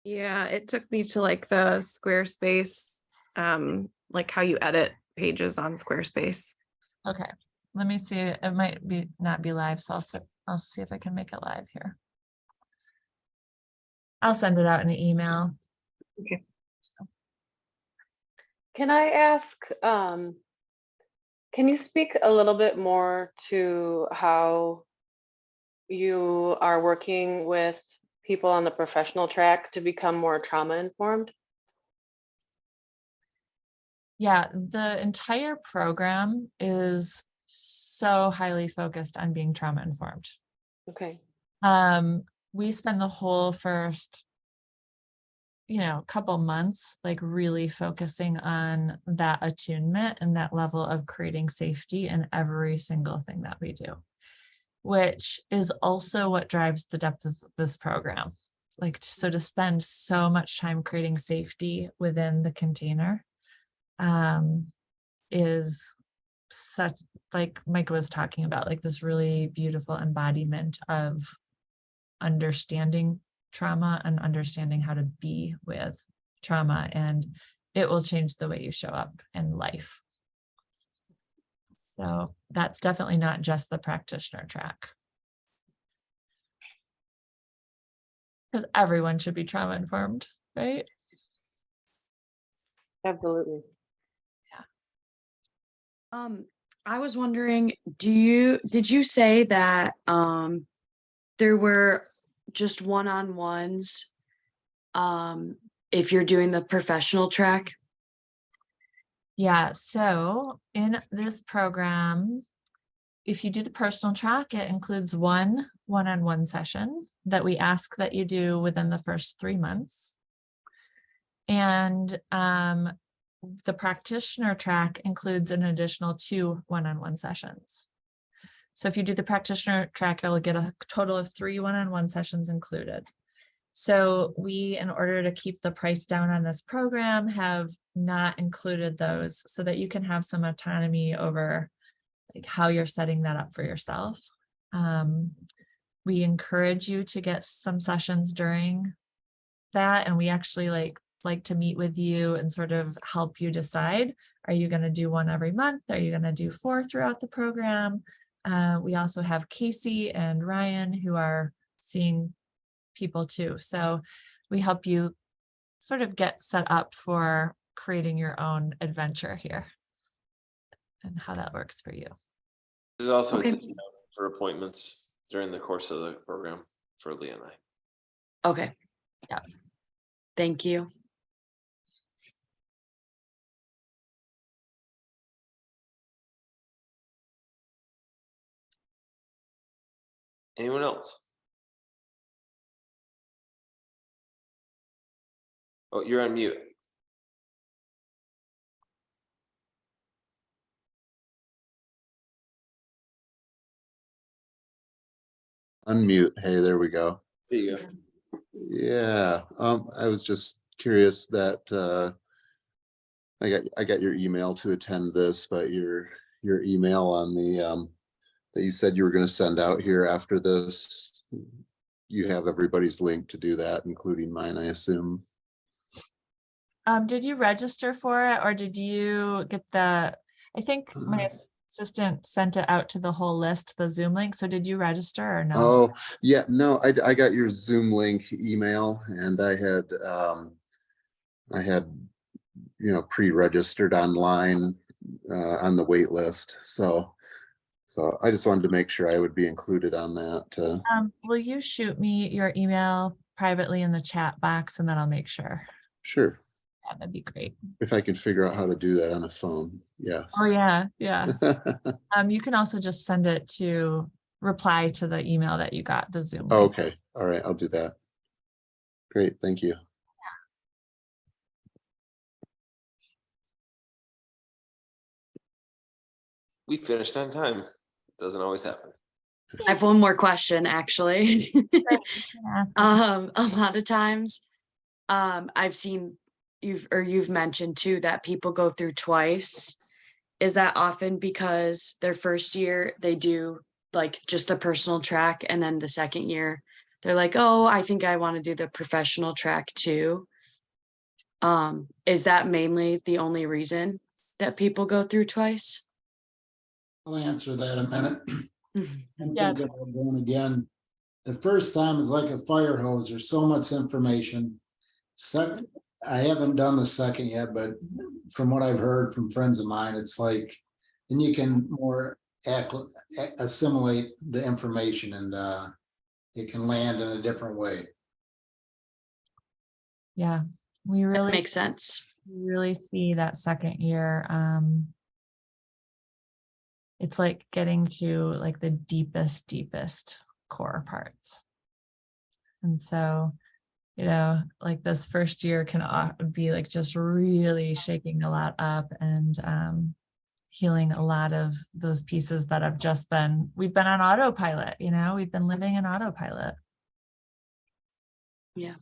Yeah, it took me to, like, the Squarespace, like how you edit pages on Squarespace. Okay, let me see. It might not be live, so I'll see if I can make it live here. I'll send it out in an email. Okay. Can I ask, can you speak a little bit more to how you are working with people on the professional track to become more trauma informed? Yeah, the entire program is so highly focused on being trauma informed. Okay. We spend the whole first, couple months, like, really focusing on that attunement and that level of creating safety in every single thing that we do, which is also what drives the depth of this program. Like, so to spend so much time creating safety within the container is such, like Mike was talking about, like, this really beautiful embodiment of understanding trauma and understanding how to be with trauma, and it will change the way you show up in life. So that's definitely not just the practitioner track, because everyone should be trauma informed, right? Absolutely. I was wondering, did you say that there were just one-on-ones if you're doing the professional track? Yeah, so in this program, if you do the personal track, it includes one-on-one session that we ask that you do within the first 3 months. And the practitioner track includes an additional 2 one-on-one sessions. So if you do the practitioner track, you'll get a total of 3 one-on-one sessions included. So we, in order to keep the price down on this program, have not included those so that you can have some autonomy over like how you're setting that up for yourself. We encourage you to get some sessions during that, and we actually like to meet with you and sort of help you decide, are you going to do one every month? Are you going to do 4 throughout the program? We also have Casey and Ryan who are seeing people too. So we help you sort of get set up for creating your own adventure here and how that works for you. There's also Okay. a discount for appointments during the course of the program for Leah and I. Okay. Yeah. Thank you. Anyone else? Oh, you're on mute. Unmute. Hey, there we go. There you go. Yeah, I was just curious that I got your email to attend this, but your email on the that you said you were going to send out here after this, you have everybody's link to do that, including mine, I assume. Did you register for it, or did you get I think my assistant sent it out to the whole list, the Zoom link. So did you register or no? Oh, yeah, no, I got your Zoom link email, and I had pre-registered online on the wait list. So I just wanted to make sure I would be included on that. Will you shoot me your email privately in the chat box, and then I'll make sure. Sure. Yeah, that'd be great. If I can figure out how to do that on a phone, yes. Oh yeah, yeah. You can also just send it to reply to the email that you got, the Zoom link. Okay, all right, I'll do that. Great, thank you. We finished on time. It doesn't always happen. I have one more question, actually. A lot of times, I've seen you've mentioned too that people go through twice. Is that often because their first year they do like just the personal track, and then the second year they're like, oh, I think I want to do the professional track too? Is that mainly the only reason that people go through twice? I'll answer that in a minute. I'm Yeah. thinking about going again. The first time is like a fire hose. There's so much information. Second, I haven't done the second yet, but from what I've heard from friends of mine, it's like then you can more assimilate the information, and it can land in a different way. Yeah, we That really makes sense. really see that second year. It's like getting to like the deepest core parts. And so, like this first year can be like just really shaking a lot up and healing a lot of those pieces that have just we've been on autopilot, we've been living in autopilot. Yeah.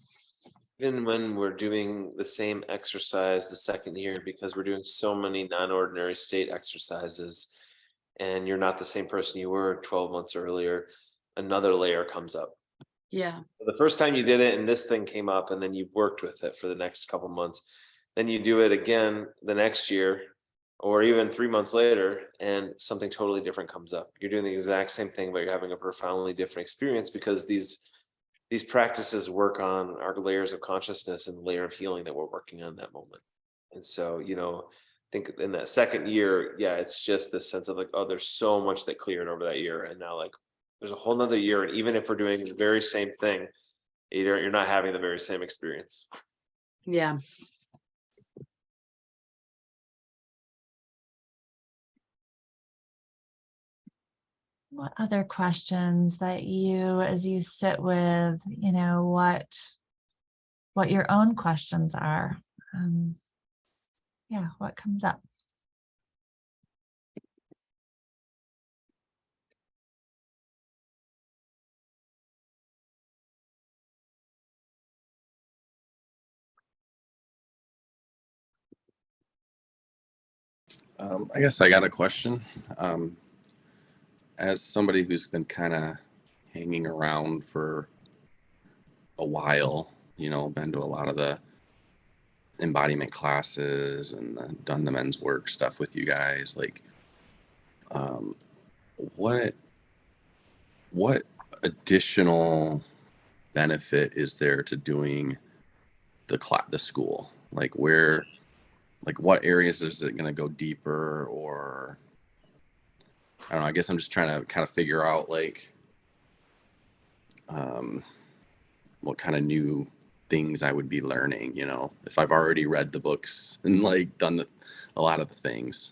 Even when we're doing the same exercise the second year, because we're doing so many non-ordinary state exercises, and you're not the same person you were 12 months earlier, another layer comes up. Yeah. The first time you did it and this thing came up, and then you worked with it for the next couple months, then you do it again the next year or even 3 months later, and something totally different comes up. You're doing the exact same thing, but you're having a profoundly different experience, because these practices work on our layers of consciousness and layer of healing that we're working on that moment. And so, think in that second year, yeah, it's just this sense of like, oh, there's so much that cleared over that year. And now like there's a whole nother year. And even if we're doing the very same thing, you're not having the very same experience. Yeah. What other questions that you, as you sit with, what your own questions are? Yeah, what comes up? I guess I got a question. As somebody who's been kind of hanging around for a while, been to a lot of the embodiment classes and done the men's work stuff with you guys, like, what additional benefit is there to doing the school? Like what areas is it going to go deeper, or I don't know, I guess I'm just trying to kind of figure out like what kind of new things I would be learning, if I've already read the books and like done a lot of the things.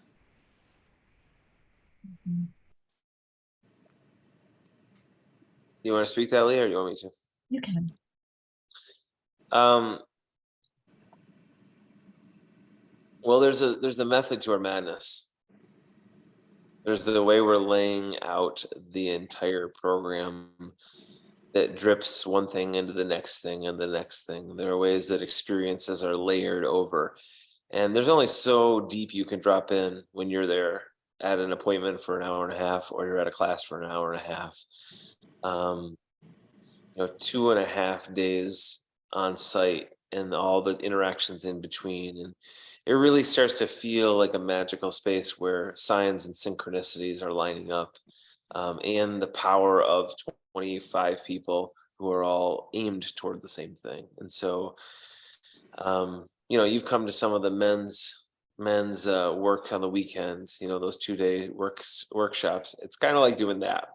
You want to speak to that, Leah, or you want me to? You can. Well, there's a method to our madness. There's the way we're laying out the entire program that drips one thing into the next thing and the next thing. There are ways that experiences are layered over. And there's only so deep you can drop in when you're there at an appointment for an hour and a half, or you're at a class for an hour and a half. 2.5 days on site and all the interactions in between. And it really starts to feel like a magical space where signs and synchronicities are lining up, and the power of 25 people who are all aimed toward the same thing. And so, you've come to some of the men's work on the weekend, those 2-day workshops. It's kind of like doing that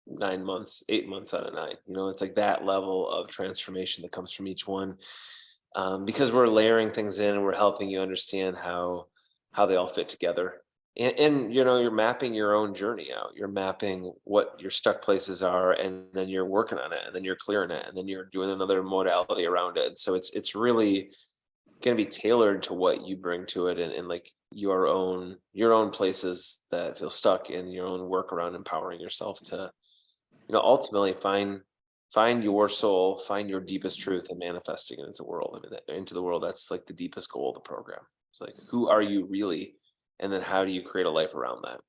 9 months, 8 months out of 9. It's like that level of transformation that comes from each one, because we're layering things in and we're helping you understand how they all fit together. And you're mapping your own journey out. You're mapping what your stuck places are, and then you're working on it, and then you're clearing it, and then you're doing another modality around it. So it's really going to be tailored to what you bring to it, and like your own places that feel stuck, in your own work around empowering yourself to ultimately find your soul, find your deepest truth, and manifesting it into the world. I mean, into the world. That's like the deepest goal of the program. It's like, who are you really? And then how do you create a life around that?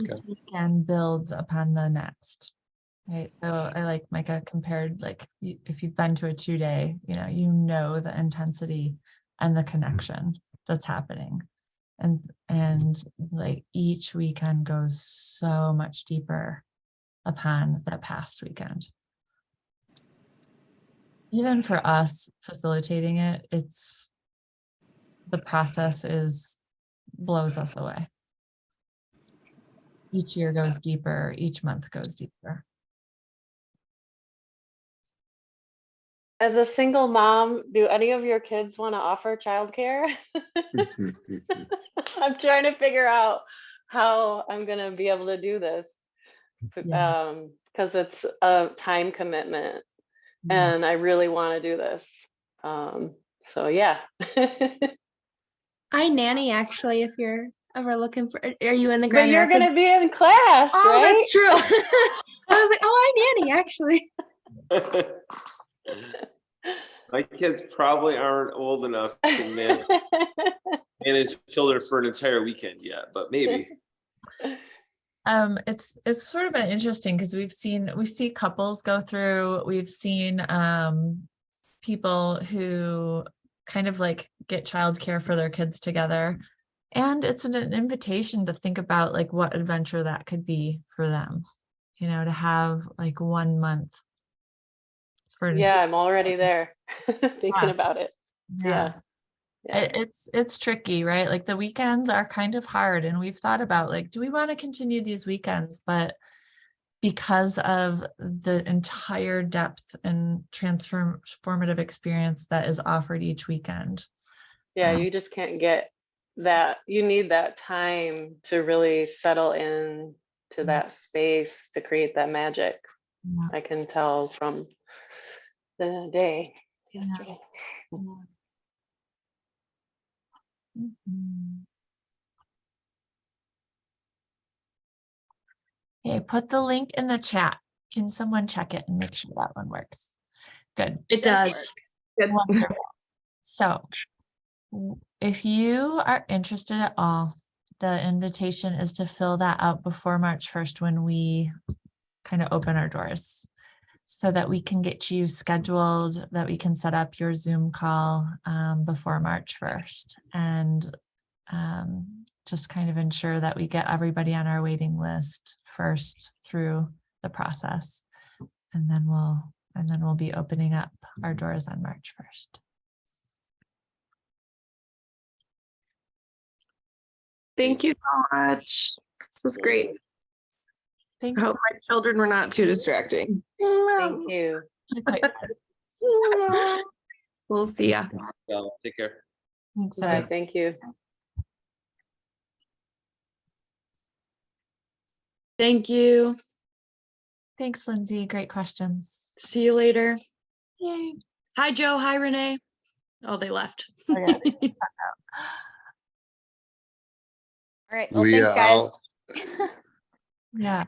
Each weekend builds upon the next. Right. So I like Micah compared, like, if you've been to a 2-day, the intensity and the connection that's happening. And like each weekend goes so much deeper upon the past weekend. Even for us facilitating it, the process blows us away. Each year goes deeper, each month goes deeper. As a single mom, do any of your kids want to offer childcare? I'm trying to figure out how I'm going to be able to do this, Yeah. because it's a time commitment, Yeah. and I really want to do this. So yeah. I nanny actually, if you're ever looking for, are you in the But Grand you're going to Rapids? be in class, Oh, right? that's true. I was like, oh, I nanny actually. My kids probably aren't old enough to manage children for an entire weekend yet, but maybe. It's sort of been interesting because we see couples go through, we've seen people who kind of like get childcare for their kids together. And it's an invitation to think about like what adventure that could be for them, to have like 1 month for Yeah, I'm already there thinking Yeah. about it. Yeah. Yeah. It's tricky, right? Like the weekends are kind of hard, and we've thought about like, do we want to continue these weekends? But because of the entire depth and transformative experience that is offered each weekend. Yeah, you just can't get that. You need that time to really settle in to that space to create that magic. Yeah. I can tell from the day Yeah. yesterday. Mhm. Okay, put the link in the chat. Can someone check it and make sure that one works? Good. It does. Good. Wonderful. So if you are interested at all, the invitation is to fill that out before March 1st when we kind of open our doors, so that we can get you scheduled, that we can set up your Zoom call before March 1st, and just kind of ensure that we get everybody on our waiting list first through the process. And then we'll be opening up our doors on March 1st. Thank you so much. This was great. I Thanks. hope my children were not too distracting. Thank you. We'll see ya. Take care. Thanks, Bye. everybody. Thank you. Thank you. Thanks, Lindsay. Great questions. See you later. Yay. Hi, Joe. Hi, Renee. Oh, they left. Okay. All right. Well, Leah, thanks, guys. Yeah.